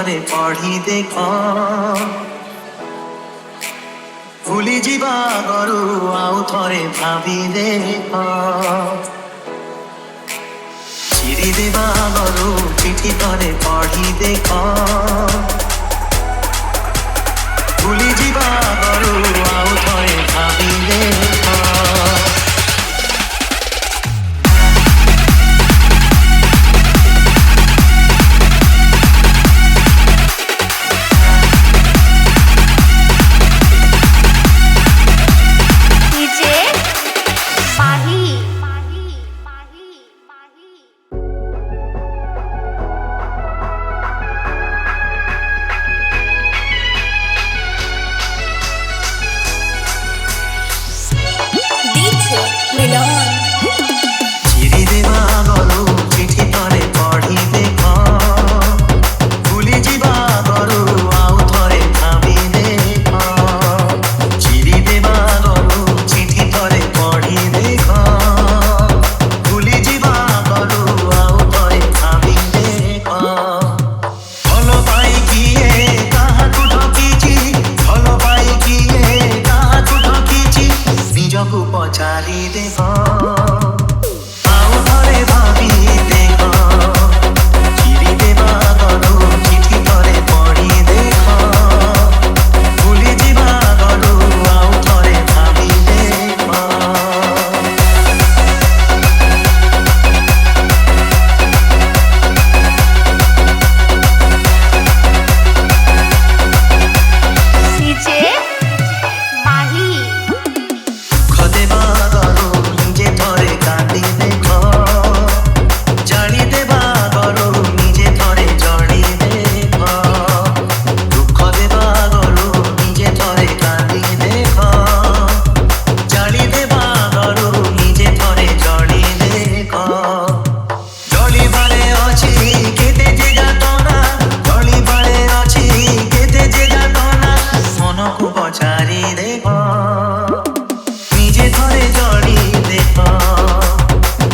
ଥରେ ପଢ଼ି ଦେଖ ଭୁଲି ଯିବା ଆଗରୁ ଆଉ ଥରେ ଭାବି ଦେଖ ଚିରି ଦେବା ଆଗରୁ ଚିଠି ଥରେ ପଢ଼ି ଦେଖ ଭୁଲି ଯିବା ଆଗରୁ ଆଉ ଥରେ ଭାବି ଦେଖ চিরি দেবা আগରୁ চিঠি ଥରେ ପଢ଼ି ଦେଖ ଭୁଲି ଯିବା ଆଗରୁ ଆଉ ଥରେ ଭାବି ଦେଖ ଚିରି ଦେବା ଆଗରୁ ଚିଠି ଥରେ ପଢ଼ି ଦେଖ ଭୁଲି ଯିବା ଆଗରୁ ଆଉ ଥରେ ଭାବି ଦେଖ ଭଲ ପାଇ କିଏ କାହାକୁ ଠକିଛି ଭଲ ପାଇ କିଏ କାହାକୁ ଠକିଛି ନିଜକୁ ପଚାରି ଦେଖ পচারি দেখ নিজে ধরে জড়ি দেখ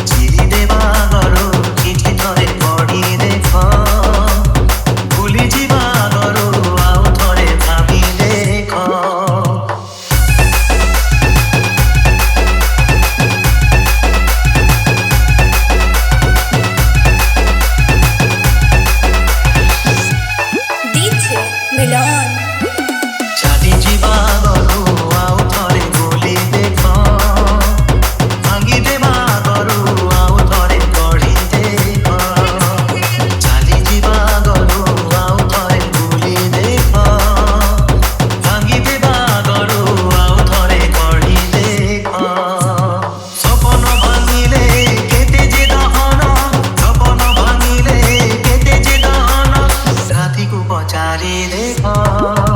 চিরি দেবা আগରୁ চিঠি ଥରେ ପଢ଼ି ଦେଖ ଭୁଲି ଯିବା ଆଗରୁ ଆଉ ଥରେ ଭାବି ଦେଖ ଚାଲି ଯିବା ଆଗରୁ ଆଉ ଥରେ ଭୁଲି ଦେଖ ଭାଙ୍ଗି ଦେବା ଆଗରୁ ଆଉ ଥରେ ପଢ଼ି ଦେଖ ଚାଲି ଯିବା ଆଗରୁ ଆଉ ଥରେ ଭୁଲି ଦେଖ ଭାଙ୍ଗି ଦେବା ଆଗରୁ ଆଉ ଥରେ ପଢ଼ି ଦେଖ ସପନ ଭାଙ୍ଗିଲେ କେତେ ଯେ ଦହନ ସପନ ଭାଙ୍ଗିଲେ କେତେ ଯେ ଦହନ ରାତିକୁ ପଚାରି ଦେଖ